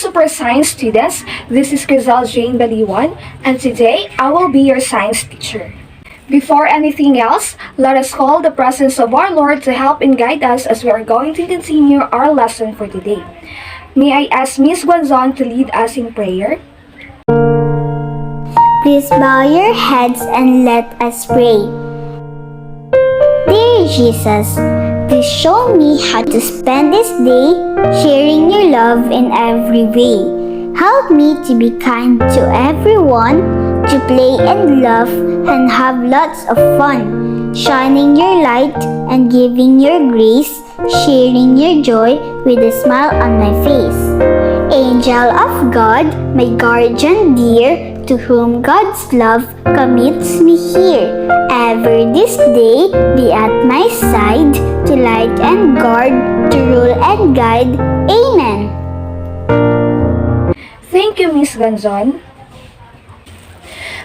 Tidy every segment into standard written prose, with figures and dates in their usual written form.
Super Science students. This is Grisel Jane Baliwan, and today I will be your science teacher. Before anything else, let us call the presence of our Lord to help and guide us as we are going to continue our lesson for today. May I ask Miss Guanzon to lead us in prayer? Please bow your heads and let us pray. Dear Jesus, please show me how to spend this day sharing your love in every way. Help me to be kind to everyone, to play and laugh and have lots of fun, shining your light and giving your grace, sharing your joy with a smile on my face. Angel of God, my guardian dear, to whom God's love commits me here. Ever this day be at my side, to light and guard, to rule and guide. Amen. Thank you, Miss Guanzon.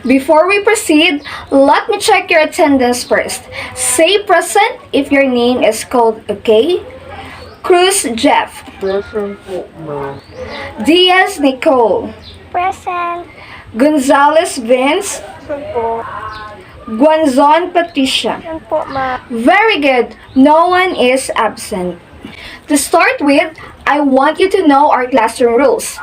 Before we proceed, let me check your attendance first. Say present if your name is called, okay? Cruz Jeff. Present po, ma'am. Diaz Nicole. Present. Gonzalez Vince. Present po. Guanzon Patricia. Present po, ma'am. Very good. No one is absent. To start with, I want you to know our classroom rules.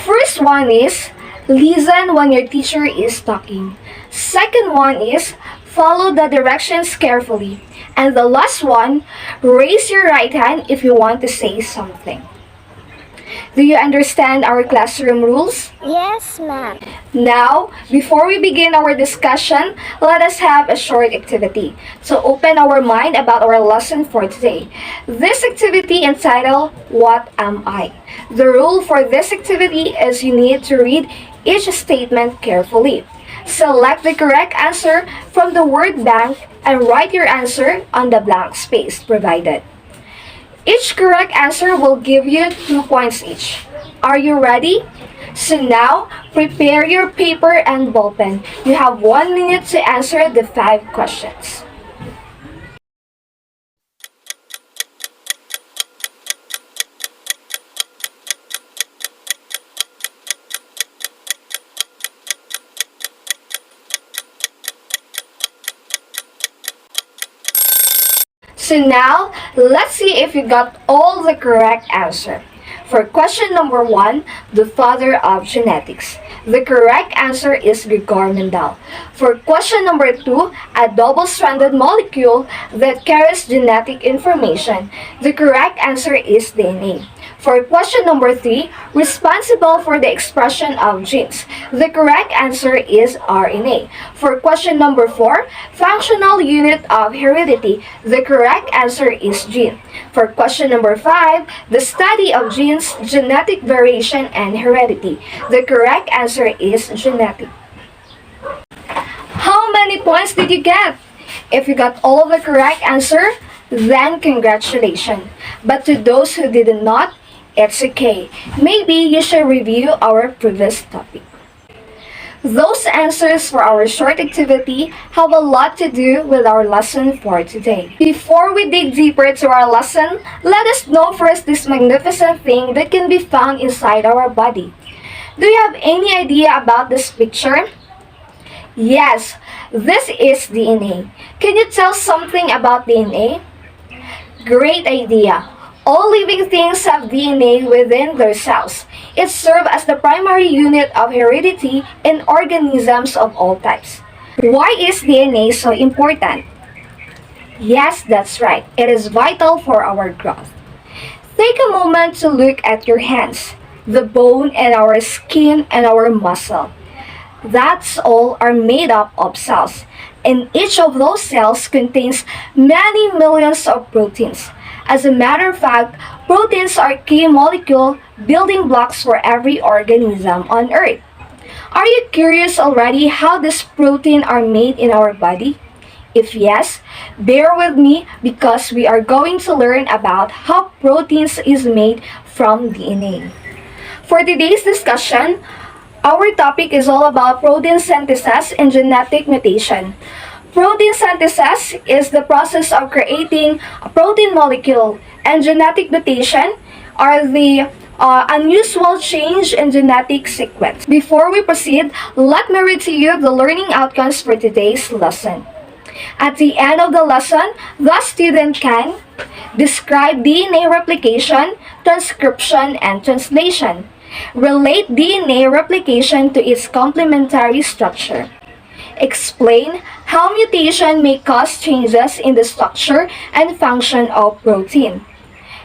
First one is, listen when your teacher is talking. Second one is, follow the directions carefully. And the last one, raise your right hand if you want to say something. Do you understand our classroom rules? Yes, ma'am. Now, before we begin our discussion, let us have a short activity to open our mind about our lesson for today. This activity entitled, What Am I? The rule for this activity is you need to read each statement carefully. Select the correct answer from the word bank and write your answer on the blank space provided. Each correct answer will give you 2 points each. Are you ready? So now, prepare your paper and ballpen. You have 1 minute to answer the 5 questions. So now, let's see if you got all the correct answer. For question number 1, the father of genetics. The correct answer is Gregor Mendel. For question number 2, a double-stranded molecule that carries genetic information. The correct answer is DNA. For question number 3, responsible for the expression of genes. The correct answer is RNA. For question number 4, functional unit of heredity. The correct answer is gene. For question number 5, the study of genes, genetic variation, and heredity. The correct answer is genetic. How many points did you get? If you got all of the correct answer, then congratulations. But to those who did not, it's okay. Maybe you should review our previous topic. Those answers for our short activity have a lot to do with our lesson for today. Before we dig deeper to our lesson, let us know first this magnificent thing that can be found inside our body. Do you have any idea about this picture? Yes, this is DNA. Can you tell something about DNA? Great idea. All living things have DNA within their cells. It serves as the primary unit of heredity in organisms of all types. Why is DNA so important? Yes, that's right. It is vital for our growth. Take a moment to look at your hands, the bone and our skin and our muscle. That's all are made up of cells, and each of those cells contains many millions of proteins. As a matter of fact, proteins are key molecule building blocks for every organism on Earth. Are you curious already how these proteins are made in our body? If yes, bear with me because we are going to learn about how proteins is made from DNA. For today's discussion, our topic is all about protein synthesis and genetic mutation. Protein synthesis is the process of creating a protein molecule, and genetic mutation are the unusual change in genetic sequence. Before we proceed, let me read to you the learning outcomes for today's lesson. At the end of the lesson, the student can describe DNA replication, transcription, and translation. Relate DNA replication to its complementary structure. Explain how mutation may cause changes in the structure and function of protein.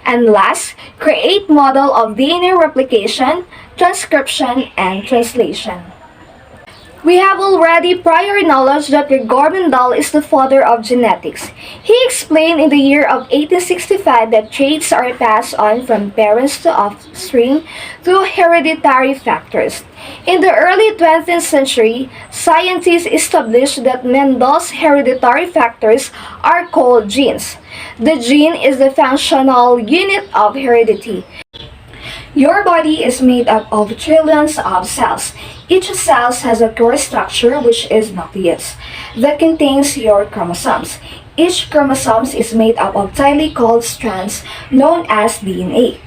And last, create model of DNA replication, transcription, and translation. We have already prior knowledge that Gregor Mendel is the father of genetics. He explained in the year of 1865 that traits are passed on from parents to offspring through hereditary factors. In the early 20th century, scientists established that Mendel's hereditary factors are called genes. The gene is the functional unit of heredity. Your body is made up of trillions of cells. Each cell has a core structure, which is nucleus, that contains your chromosomes. Each chromosome is made up of tightly coupled strands known as DNA.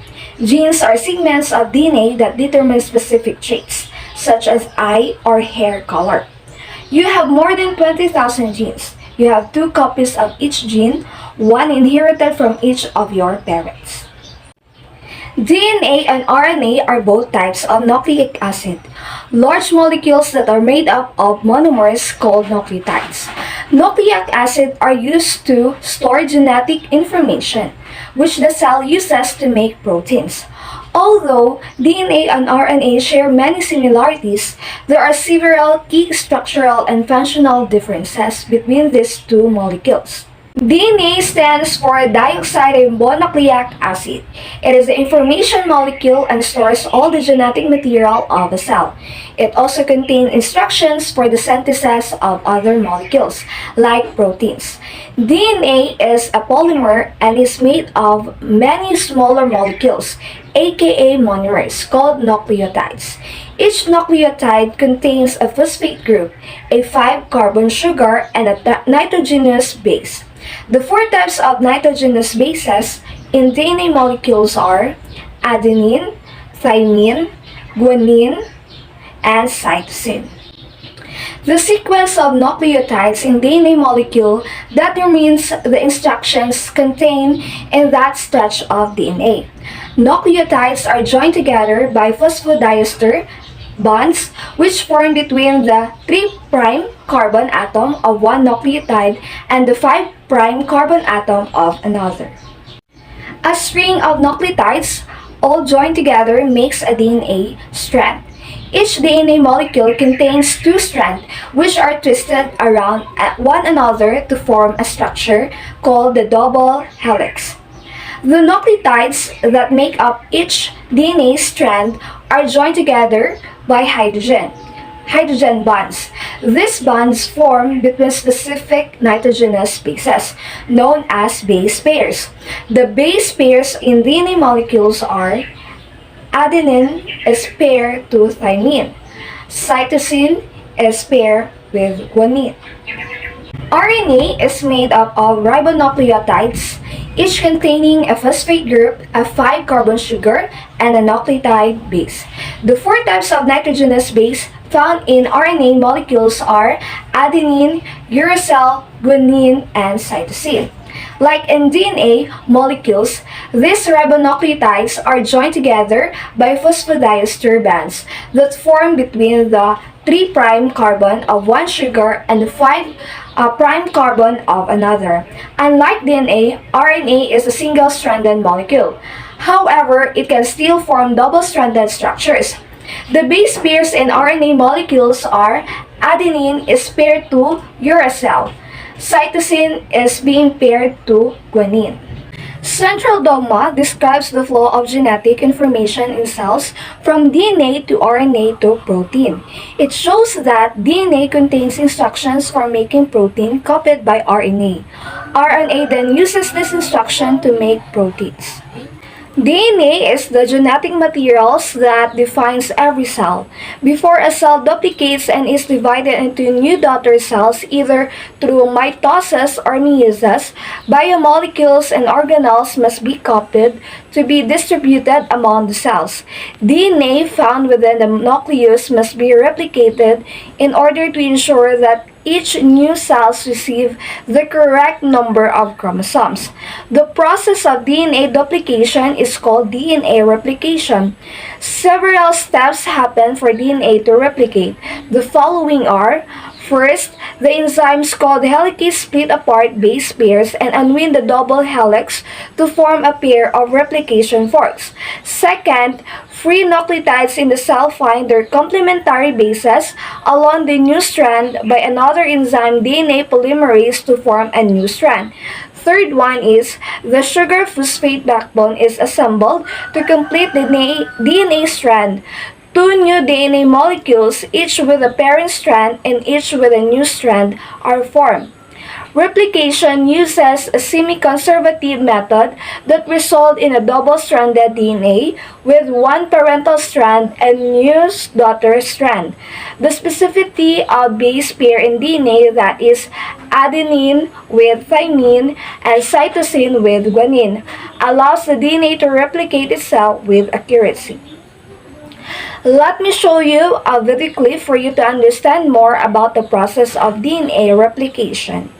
Genes are segments of DNA that determine specific traits, such as eye or hair color. You have more than 20,000 genes. You have 2 copies of each gene, one inherited from each of your parents. DNA and RNA are both types of nucleic acid, large molecules that are made up of monomers called nucleotides. Nucleic acids are used to store genetic information, which the cell uses to make proteins. Although DNA and RNA share many similarities, there are several key structural and functional differences between these two molecules. DNA stands for deoxyribonucleic acid. It is the information molecule and stores all the genetic material of a cell. It also contains instructions for the synthesis of other molecules, like proteins. DNA is a polymer and is made of many smaller molecules, aka monomers, called nucleotides. Each nucleotide contains a phosphate group, a 5-carbon sugar, and a nitrogenous base. The 4 types of nitrogenous bases in DNA molecules are adenine, thymine, guanine, and cytosine. The sequence of nucleotides in DNA molecule determines the instructions contained in that stretch of DNA. Nucleotides are joined together by phosphodiester bonds which form between the 3' carbon atom of one nucleotide and the 5' carbon atom of another. A string of nucleotides all joined together makes a DNA strand. Each DNA molecule contains 2 strands which are twisted around one another to form a structure called the double helix. The nucleotides that make up each DNA strand are joined together by hydrogen bonds. These bonds form between specific nitrogenous bases, known as base pairs. The base pairs in DNA molecules are adenine is paired to thymine, cytosine is paired with guanine. RNA is made up of ribonucleotides, each containing a phosphate group, a 5-carbon sugar, and a nucleotide base. The 4 types of nitrogenous base found in RNA molecules are adenine, uracil, guanine, and cytosine. Like in DNA molecules, these ribonucleotides are joined together by phosphodiester bands that form between the 3' carbon of one sugar and the 5' carbon of another. Unlike DNA, RNA is a single-stranded molecule. However, it can still form double-stranded structures. The base pairs in RNA molecules are adenine is paired to uracil, cytosine is being paired to guanine. Central dogma describes the flow of genetic information in cells from DNA to RNA to protein. It shows that DNA contains instructions for making protein copied by RNA. RNA then uses this instruction to make proteins. DNA is the genetic materials that defines every cell. Before a cell duplicates and is divided into new daughter cells either through mitosis or meiosis, biomolecules and organelles must be copied to be distributed among the cells. DNA found within the nucleus must be replicated in order to ensure that each new cells receive the correct number of chromosomes. The process of DNA duplication is called DNA replication. Several steps happen for DNA to replicate. The following are: first, the enzymes called helicase split apart base pairs and unwind the double helix to form a pair of replication forks. Second, free nucleotides in the cell find their complementary bases along the new strand by another enzyme, DNA polymerase, to form a new strand. Third one is the sugar phosphate backbone is assembled to complete the DNA strand. Two new DNA molecules, each with a parent strand and each with a new strand, are formed. Replication uses a semi-conservative method that results in a double-stranded DNA with one parental strand and new daughter strand. The specificity of base pair in DNA, that is adenine with thymine and cytosine with guanine, allows the DNA to replicate itself with accuracy. Let me show you a video clip for you to understand more about the process of DNA replication.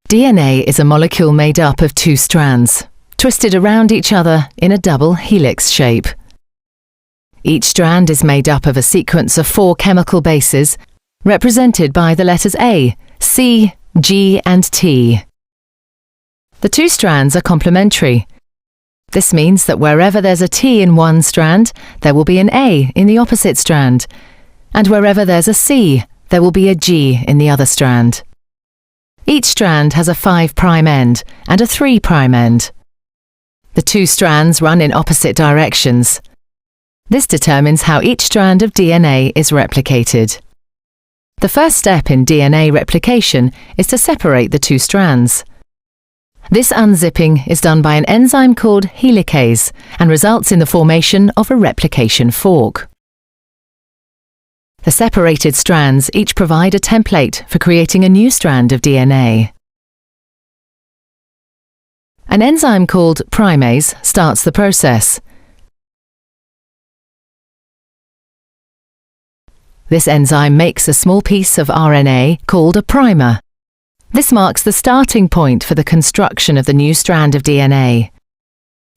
DNA is a molecule made up of two strands, twisted around each other in a double helix shape. Each strand is made up of a sequence of 4 chemical bases, represented by the letters A, C, G, and T. The two strands are complementary. This means that wherever there's a T in one strand, there will be an A in the opposite strand, and wherever there's a C, there will be a G in the other strand. Each strand has a 5' end and a 3' end. The two strands run in opposite directions. This determines how each strand of DNA is replicated. The first step in DNA replication is to separate the two strands. This unzipping is done by an enzyme called helicase and results in the formation of a replication fork. The separated strands each provide a template for creating a new strand of DNA. An enzyme called primase starts the process. This enzyme makes a small piece of RNA called a primer. This marks the starting point for the construction of the new strand of DNA.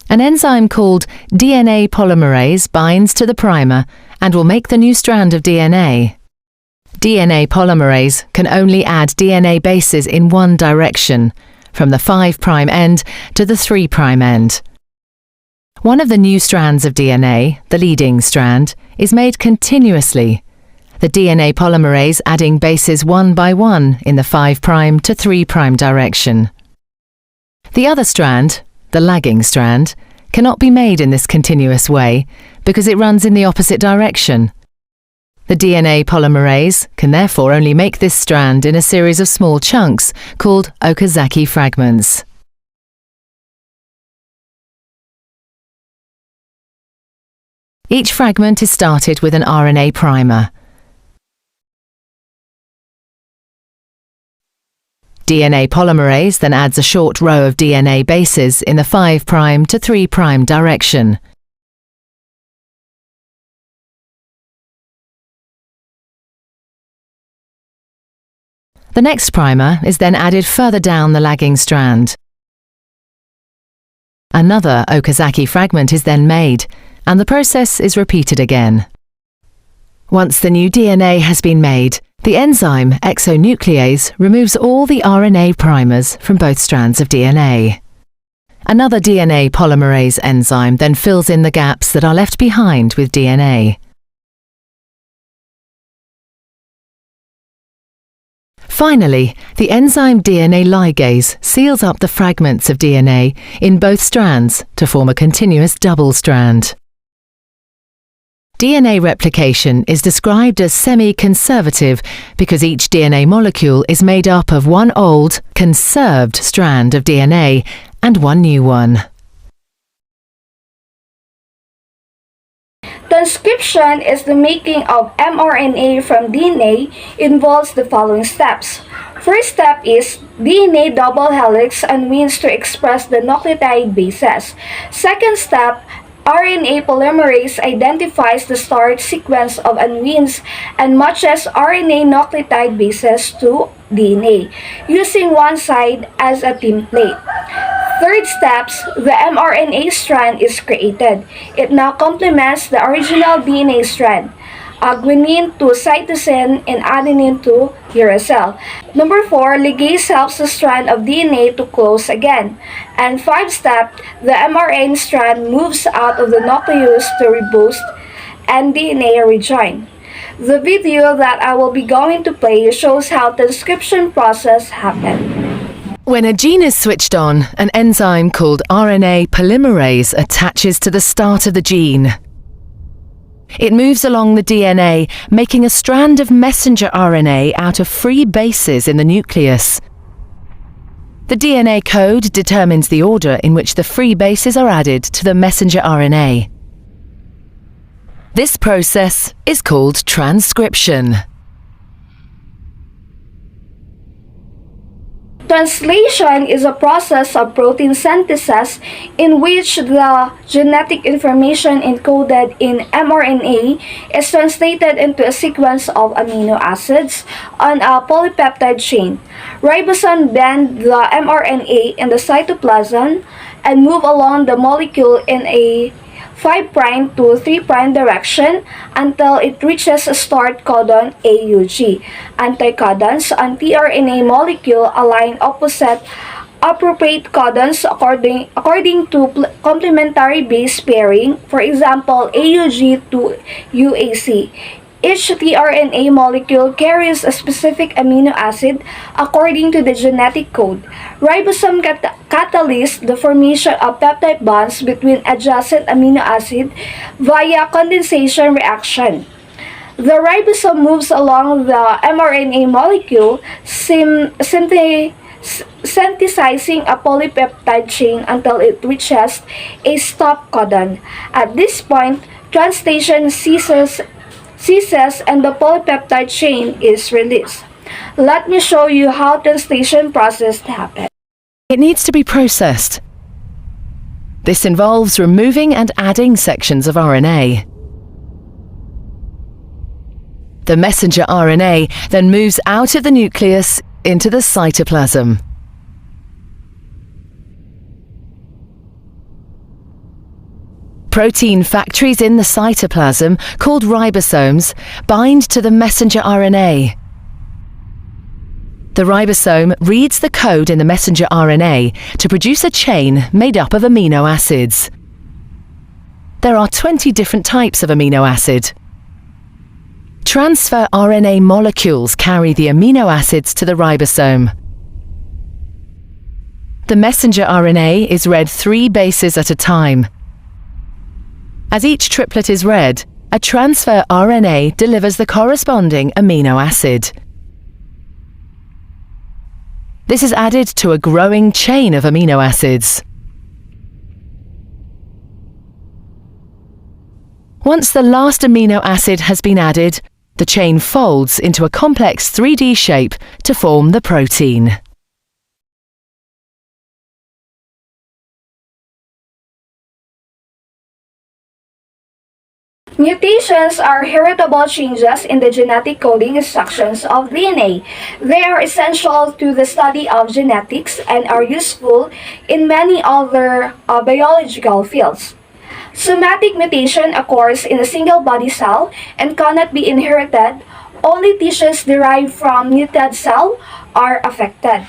An enzyme called DNA polymerase binds to the primer and will make the new strand of DNA. DNA polymerase can only add DNA bases in one direction, from the 5' end to the 3' end. One of the new strands of DNA, the leading strand, is made continuously, the DNA polymerase adding bases one by one in the 5' to 3' direction. The other strand, the lagging strand, cannot be made in this continuous way because it runs in the opposite direction. The DNA polymerase can therefore only make this strand in a series of small chunks called Okazaki fragments. Each fragment is started with an RNA primer. DNA polymerase then adds a short row of DNA bases in the 5' to 3' direction. The next primer is then added further down the lagging strand. Another Okazaki fragment is then made, and the process is repeated again. Once the new DNA has been made, the enzyme exonuclease removes all the RNA primers from both strands of DNA. Another DNA polymerase enzyme then fills in the gaps that are left behind with DNA. Finally, the enzyme DNA ligase seals up the fragments of DNA in both strands to form a continuous double strand. DNA replication is described as semi-conservative because each DNA molecule is made up of one old, conserved strand of DNA and one new one. Transcription is the making of mRNA from DNA involves the following steps. First step is DNA double helix unwinds to express the nucleotide bases. Second step, RNA polymerase identifies the start sequence of unwinds and matches RNA nucleotide bases to DNA, using one side as a template. Third steps, the mRNA strand is created. It now complements the original DNA strand. Guanine to cytosine and adenine to uracil. Number 4, ligase helps the strand of DNA to close again. And 5 step, the mRNA strand moves out of the nucleus to reboost and DNA rejoin. The video that I will be going to play shows how the transcription process happens. When a gene is switched on, an enzyme called RNA polymerase attaches to the start of the gene. It moves along the DNA, making a strand of messenger RNA out of free bases in the nucleus. The DNA code determines the order in which the free bases are added to the messenger RNA. This process is called transcription. Translation is a process of protein synthesis in which the genetic information encoded in mRNA is translated into a sequence of amino acids on a polypeptide chain. Ribosomes bend the mRNA in the cytoplasm and move along the molecule in a 5' to 3' direction until it reaches a start codon AUG. Anticodons on tRNA molecule align opposite appropriate codons according to complementary base pairing, for example, AUG to UAC. Each tRNA molecule carries a specific amino acid according to the genetic code. Ribosome catalyzes the formation of peptide bonds between adjacent amino acid via condensation reaction. The ribosome moves along the mRNA molecule, synthesizing a polypeptide chain until it reaches a stop codon. At this point, translation ceases and the polypeptide chain is released. Let me show you how translation process happens. It needs to be processed. This involves removing and adding sections of RNA. The messenger RNA then moves out of the nucleus into the cytoplasm. Protein factories in the cytoplasm, called ribosomes, bind to the messenger RNA. The ribosome reads the code in the messenger RNA to produce a chain made up of amino acids. There are 20 different types of amino acid. Transfer RNA molecules carry the amino acids to the ribosome. The messenger RNA is read 3 bases at a time. As each triplet is read, a transfer RNA delivers the corresponding amino acid. This is added to a growing chain of amino acids. Once the last amino acid has been added, the chain folds into a complex 3D shape to form the protein. Mutations are heritable changes in the genetic coding instructions of DNA. They are essential to the study of genetics and are useful in many other biological fields. Somatic mutation occurs in a single body cell and cannot be inherited. Only tissues derived from muted cell are affected.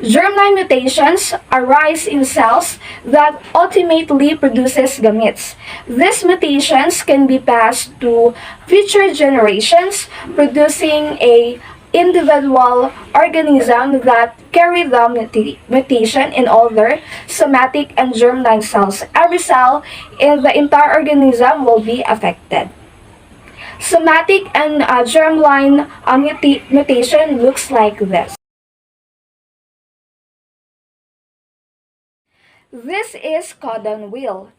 Germline mutations arise in cells that ultimately produces gametes. These mutations can be passed to future generations, producing a individual organism that carry the mutation in all their somatic and germline cells. Every cell in the entire organism will be affected. Somatic and germline mutation looks like this. This is codon wheel.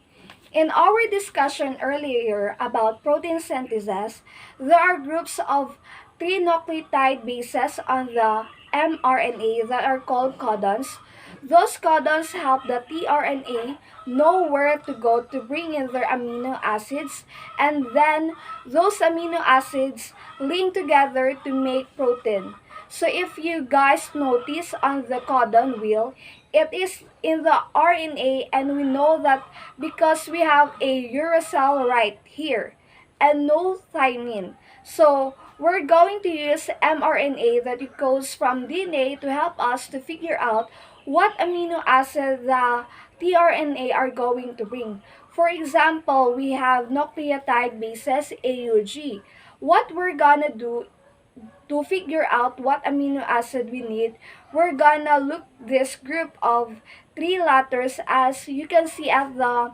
In our discussion earlier about protein synthesis, there are groups of three nucleotide bases on the mRNA that are called codons. Those codons help the tRNA know where to go to bring in their amino acids, and then those amino acids link together to make protein. So if you guys notice on the codon wheel, it is in the RNA, and we know that because we have a uracil right here and no thymine. So we're going to use mRNA that encodes from DNA to help us to figure out what amino acid the tRNA are going to bring. For example, we have nucleotide bases AUG. What we're gonna do to figure out what amino acid we need, we're gonna look this group of three letters. As you can see at the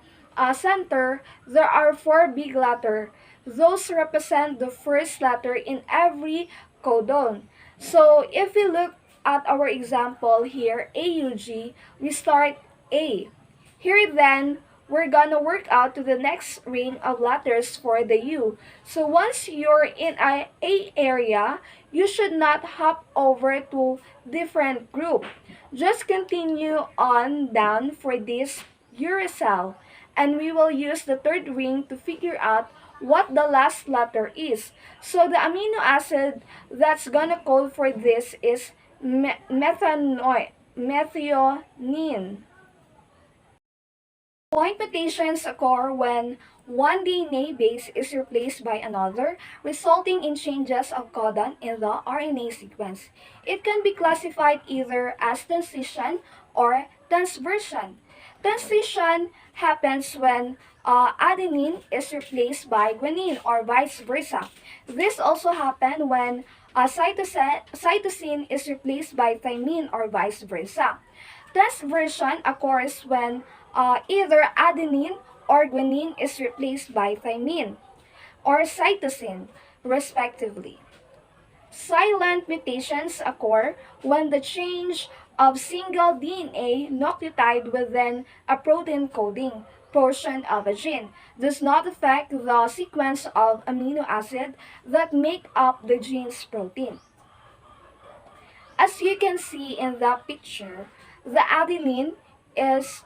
center, there are four big letters. Those represent the first letter in every codon. So if we look at our example here, AUG, we start A. Here then, we're gonna work out to the next ring of letters for the U. So once you're in a area, you should not hop over to different group. Just continue on down for this uracil, and we will use the third ring to figure out what the last letter is. So the amino acid that's gonna code for this is methionine. Point mutations occur when one DNA base is replaced by another, resulting in changes of codon in the RNA sequence. It can be classified either as transition or transversion. Transition happens when adenine is replaced by guanine or vice versa. This also happens when cytosine is replaced by thymine or vice versa. Transversion occurs when either adenine or guanine is replaced by thymine or cytosine, respectively. Silent mutations occur when the change of single DNA nucleotide within a protein coding portion of a gene does not affect the sequence of amino acid that make up the gene's protein. As you can see in the picture, the adenine is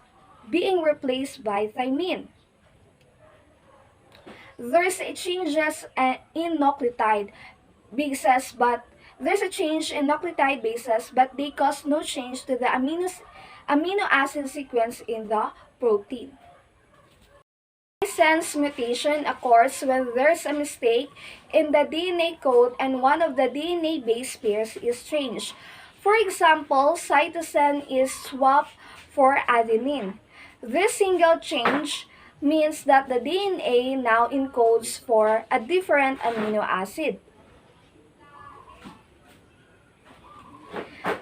being replaced by thymine. There's a changes in nucleotide bases, but they cause no change to the amino acid sequence in the protein. Sense mutation occurs when there's a mistake in the DNA code and one of the DNA base pairs is changed. For example, cytosine is swapped for adenine. This single change means that the DNA now encodes for a different amino acid.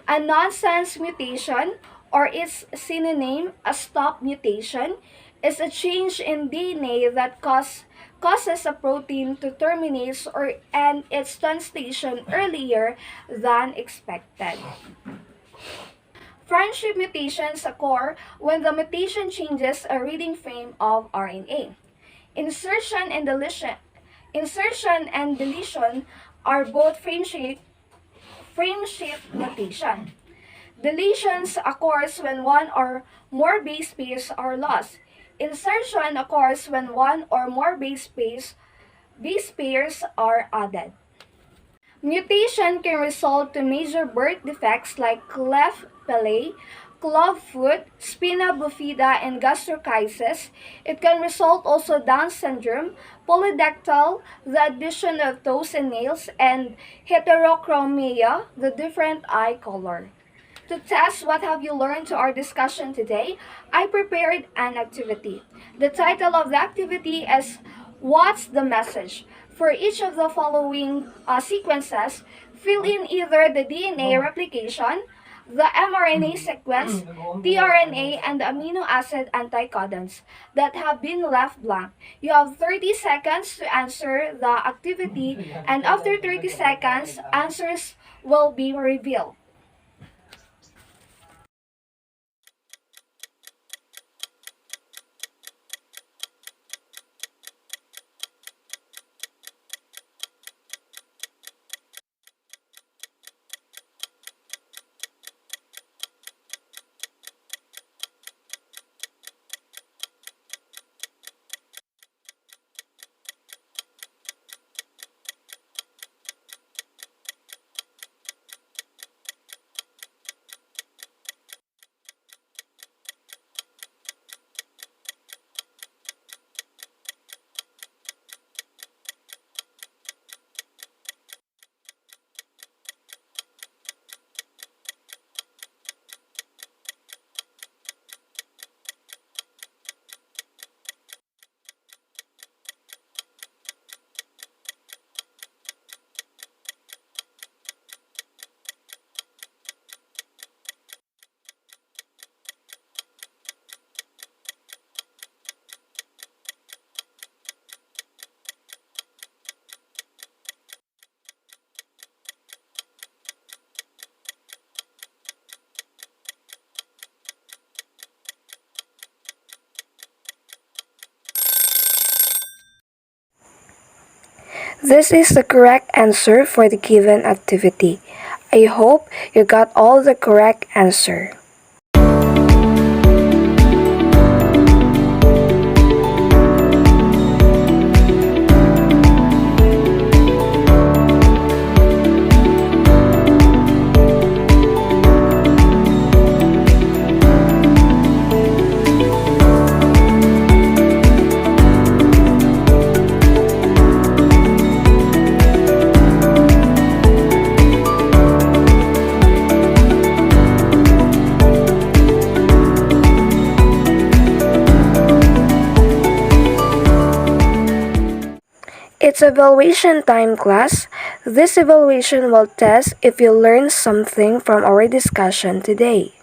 A nonsense mutation, or its synonym, a stop mutation, is a change in DNA that causes a protein to terminate and its translation earlier than expected. Friendship mutations occur when the mutation changes a reading frame of RNA. Insertion and deletion are both frame-shift mutation. Deletions occurs when one or more base pairs are lost. Insertion occurs when one or more base pairs are added. Mutation can result to major birth defects like cleft palate, clubfoot, spina bifida, and gastrochisis. It can result also Down syndrome, polydactyl, the addition of toes and nails, and heterochromia, the different eye color. To test what have you learned to our discussion today, I prepared an activity. The title of the activity is What's the Message? For each of the following sequences, fill in either the DNA replication, the mRNA sequence, tRNA, and the amino acid anticodons that have been left blank. You have 30 seconds to answer the activity, and after 30 seconds, answers will be revealed. This is the correct answer for the given activity. I hope you got all the correct answer. It's evaluation time, class. This evaluation will test if you learned something from our discussion today.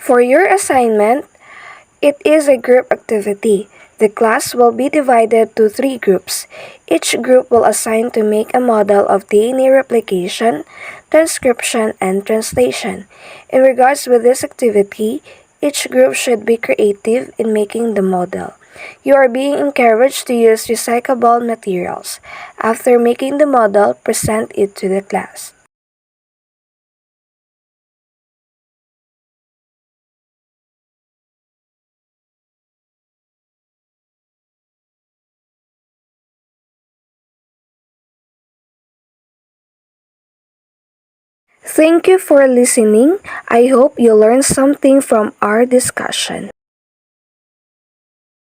For your assignment, it is a group activity. The class will be divided to 3 groups. Each group will assign to make a model of DNA replication, transcription, and translation. In regards with this activity, each group should be creative in making the model. You are being encouraged to use recyclable materials. After making the model, present it to the class. Thank you for listening. I hope you learned something from our discussion.